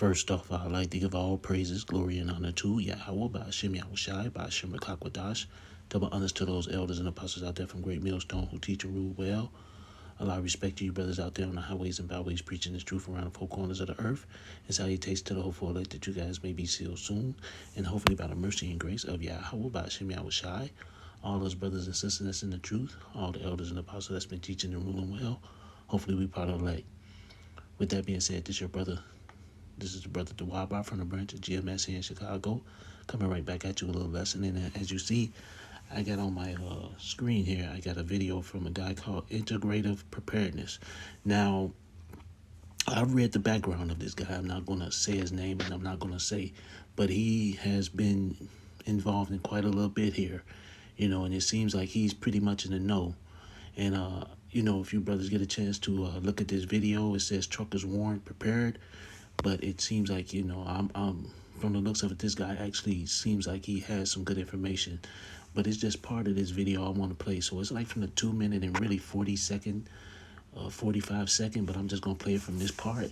First off, I'd like to give all praises, glory, and honor to Yahweh, Ba'ashem Yahushai, Ba'ashem Rakakwadash, double honors to those elders and apostles out there from Great Millstone who teach and rule well. A lot of respect to you brothers out there on the highways and byways preaching this truth around the four corners of the earth. And salutations to the hopeful elect that you guys may be sealed soon, and hopefully by the mercy and grace of Yahweh, Ba'ashem Yahushai. All those brothers and sisters that's in the truth, all the elders and apostles that's been teaching and ruling well, hopefully we part of the elect. With that being said, this is the brother Dawaba from the branch of GMS here in Chicago, coming right back at you with a little lesson. And as you see, I got on my screen here, I got a video from a guy called Integrative Preparedness. Now, I've read the background of this guy. I'm not going to say his name, and I'm not going to say, but he has been involved in quite a little bit here, and it seems like he's pretty much in the know. And, if you brothers get a chance to look at this video, it says truckers warned, prepared. But it seems like, I'm from the looks of it, this guy actually seems like he has some good information. But it's just part of this video I want to play. So it's like from the 2 minute and really 45 second. But I'm just going to play it from this part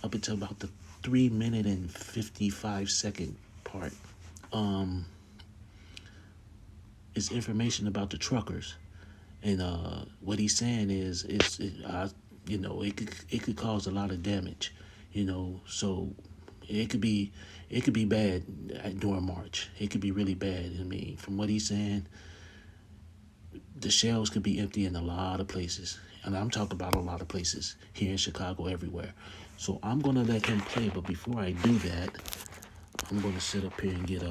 up until about the 3 minute and 55 second part. It's information about the truckers. And what he's saying is, it could cause a lot of damage. So it could be bad during March. It could be really bad. I mean, from what he's saying, the shelves could be empty in a lot of places. And I'm talking about a lot of places here in Chicago, everywhere. So I'm going to let him play. But before I do that, I'm going to sit up here and get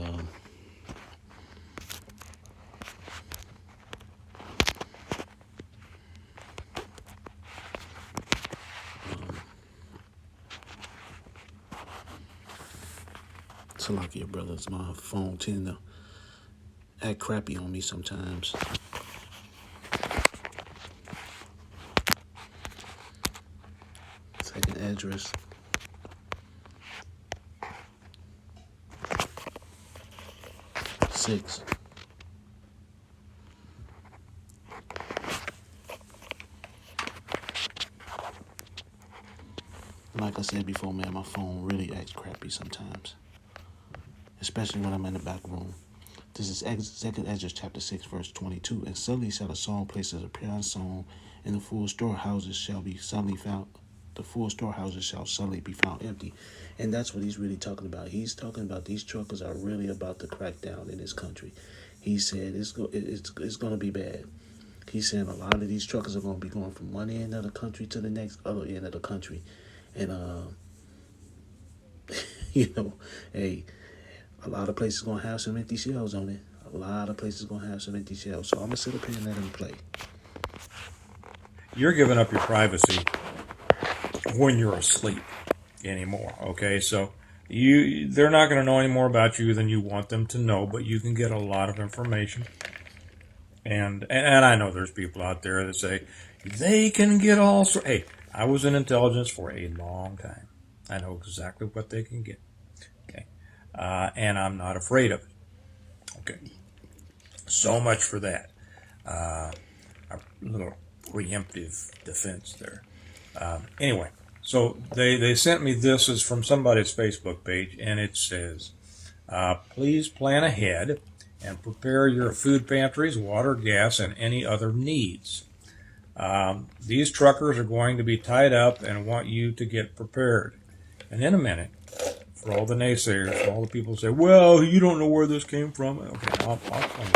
Salakia brothers, my phone tend to act crappy on me sometimes. Second address. Six. Like I said before, man, my phone really acts crappy sometimes, especially when I'm in the back room. This is Second Ezra chapter 6, verse 22. And suddenly shall a song places appear on song, and the full storehouses shall be suddenly found. The full storehouses shall suddenly be found empty. And that's what he's really talking about. He's talking about these truckers are really about to crack down in this country. He said it's going to be bad. He's saying a lot of these truckers are going to be going from one end of the country to the next other end of the country. And, hey, a lot of places going to have some empty shells on it. A lot of places going to have some empty shells. So I'm going to sit up here and let him play. You're giving up your privacy when you're asleep anymore, okay? So they're not going to know any more about you than you want them to know, but you can get a lot of information. And I know there's people out there that say, they can get all sorts. Hey, I was in intelligence for a long time. I know exactly what they can get. Okay. And I'm not afraid of it. Okay. So much for that. A little preemptive defense there. Anyway, so they sent me this is from somebody's Facebook page, and it says, please plan ahead and prepare your food pantries, water, gas, and any other needs. These truckers are going to be tied up and want you to get prepared. And in a minute, for all the naysayers, for all the people who say, well, you don't know where this came from. Okay, I'll explain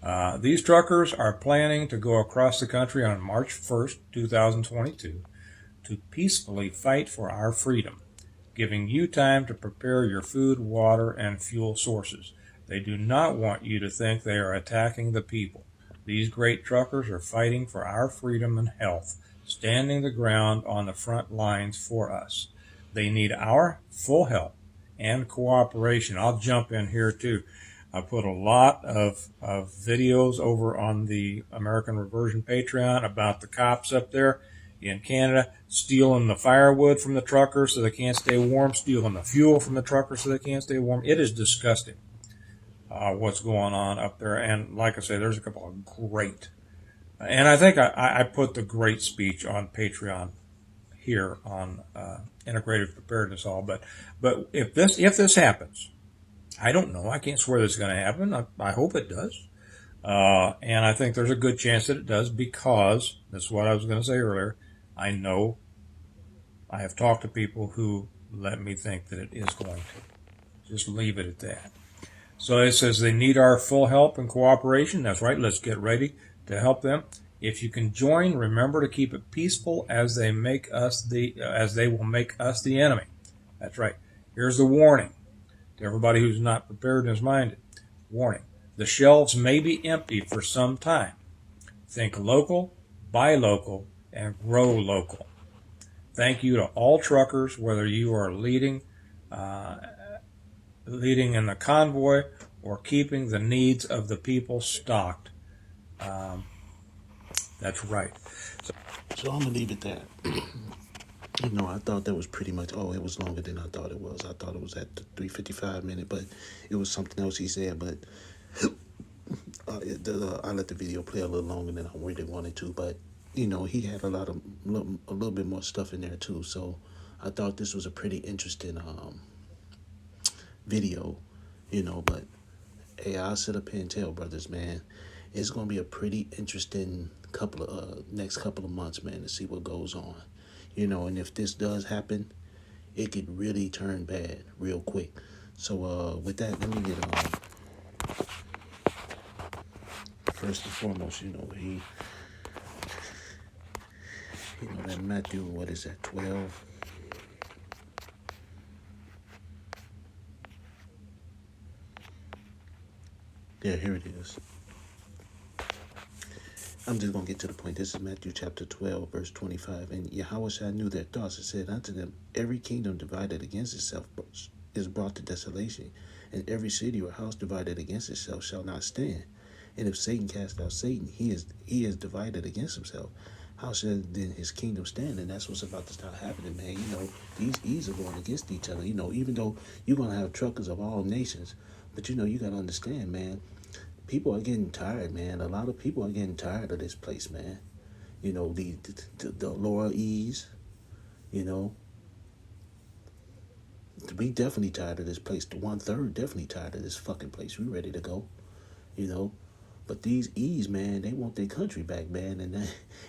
that. These truckers are planning to go across the country on March 1st, 2022, to peacefully fight for our freedom, giving you time to prepare your food, water, and fuel sources. They do not want you to think they are attacking the people. These great truckers are fighting for our freedom and health, standing the ground on the front lines for us. They need our full help and cooperation. I'll jump in here too. I put a lot of videos over on the American Reversion Patreon about the cops up there in Canada stealing the firewood from the truckers so they can't stay warm, stealing the fuel from the truckers so they can't stay warm. It is disgusting. What's going on up there. And like I say, there's a couple of great, and I think I put the great speech on Patreon here on integrated preparedness. But if this happens, I don't know. I can't swear this is going to happen. I hope it does. And I think there's a good chance that it does because that's what I was going to say earlier. I know I have talked to people who let me think that it is going to. Just leave it at that. So it says they need our full help and cooperation. That's right. Let's get ready to help them. If you can join, remember to keep it peaceful as they will make us the enemy. That's right. Here's the warning to everybody who's not preparedness minded. Warning. The shelves may be empty for some time. Think local, buy local, and grow local. Thank you to all truckers, whether you are leading in the convoy or keeping the needs of the people stocked. That's right. So I'm gonna leave it there. I thought that was pretty much. Oh, it was longer than I thought it was. I thought it was at the 3:55 minute, but it was something else he said. But I let the video play a little longer than I really wanted to. But he had a little bit more stuff in there too. So I thought this was a pretty interesting video. But hey, I'll sit up here and tell brothers, man, it's gonna be a pretty interesting next couple of months, man, to see what goes on. And if this does happen, it could really turn bad real quick. So with that, let me get first and foremost, that Matthew, what is that, 12? Yeah, here it is. I'm just going to get to the point. This is Matthew chapter 12, verse 25. And Yahushua knew their thoughts and said unto them, every kingdom divided against itself is brought to desolation, and every city or house divided against itself shall not stand. And if Satan cast out Satan, he is divided against himself. How shall then his kingdom stand? And that's what's about to start happening, man. These E's are going against each other. Even though you're going to have truckers of all nations, but you got to understand, man, people are getting tired, man. A lot of people are getting tired of this place, man. The lower E's, we definitely tired of this place. The 1/3 definitely tired of this fucking place. We ready to go, But these E's, man, they want their country back, man.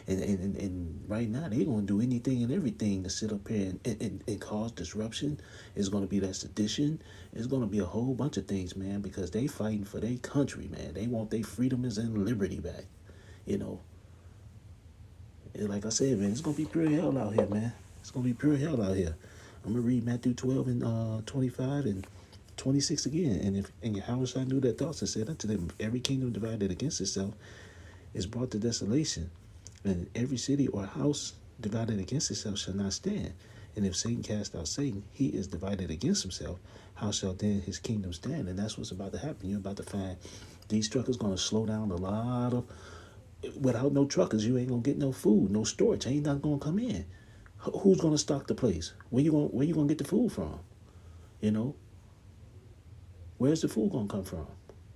And right now, they going to do anything and everything to sit up here and cause disruption. It's going to be that sedition. It's going to be a whole bunch of things, man, because they fighting for their country, man. They want their freedoms and liberty back, And like I said, man, it's going to be pure hell out here, man. It's going to be pure hell out here. I'm going to read Matthew 12 and 25 and 26 again. And Yahushua knew their thoughts and said unto them, every kingdom divided against itself is brought to desolation, and every city or house divided against itself shall not stand. And if Satan cast out Satan, he is divided against himself. How shall then his kingdom stand? And that's what's about to happen. You're about to find these truckers going to slow down a lot of. Without no truckers, you ain't gonna get no food, no storage. Ain't nothing gonna come in. Who's gonna stock the place? Where you gonna get the food from? Where's the food gonna come from?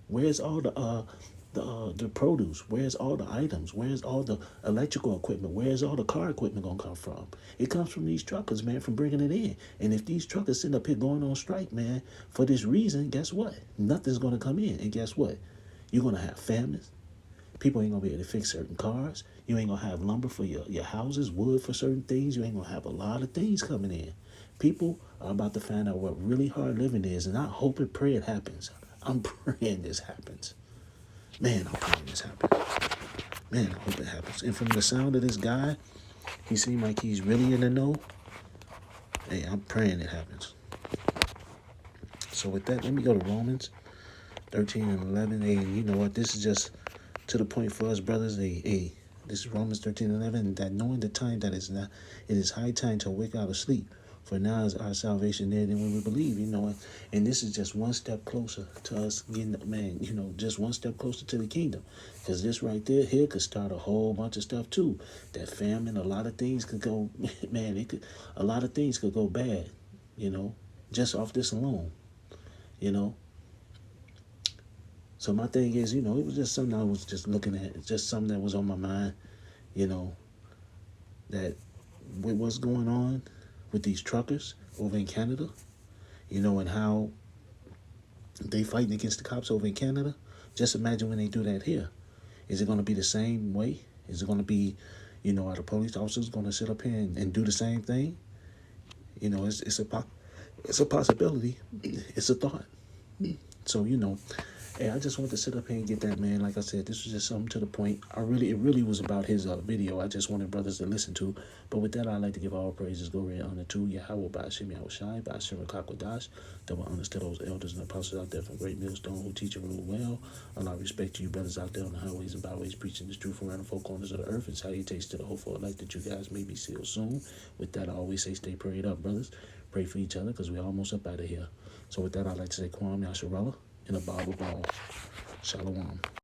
Where's all the produce? Where's all the items? Where's all the electrical equipment? Where's all the car equipment gonna come from? It comes from these truckers, man, from bringing it in. And if these truckers sit up here going on strike, man, for this reason, guess what? Nothing's gonna come in. And guess what? You're gonna have famines. People ain't gonna be able to fix certain cars. You ain't gonna have lumber for your houses, wood for certain things. You ain't gonna have a lot of things coming in. People are about to find out what really hard living is, and I hope and pray it happens. I'm praying this happens. Man, I'm praying this happens. Man, I hope it happens. And from the sound of this guy, he seemed like he's really in the know. Hey, I'm praying it happens. So with that, let me go to Romans 13 and 11. Hey, you know what? This is just to the point for us, brothers. Hey, this is Romans 13 and 11. That knowing the time that is now, it is high time to wake out of sleep. For now is our salvation there than when we believe, And this is just one step closer to us getting, man, just one step closer to the kingdom. Because this right here could start a whole bunch of stuff too. That famine, a lot of things could go, man, a lot of things could go bad, just off this alone, So my thing is, it was just something I was just looking at. It's just something that was on my mind, that with what's going on with these truckers over in Canada, and how they fighting against the cops over in Canada. Just imagine when they do that here. Is it going to be the same way? Is it going to be, are the police officers going to sit up here and do the same thing? It's a possibility. It's a thought. So hey, I just wanted to sit up here and get that, man. Like I said, this was just something to the point. It really was about his video. I just wanted brothers to listen to. But with that, I'd like to give all praises, glory, and honor to Yahweh, Ba'ashem Yahushai, Ba'ashem Kakwadash, double honors to those elders and apostles out there from Great Millstone who teach and rule well. And I respect to you brothers out there on the highways and byways preaching this truth around the four corners of the earth, and salutations to the hopeful light that you guys may be sealed soon. With that, I always say stay prayed up, brothers. Pray for each other because we're almost up out of here. So with that, I'd like to say Kwam Yasharallah and a Bible ball. Shalom.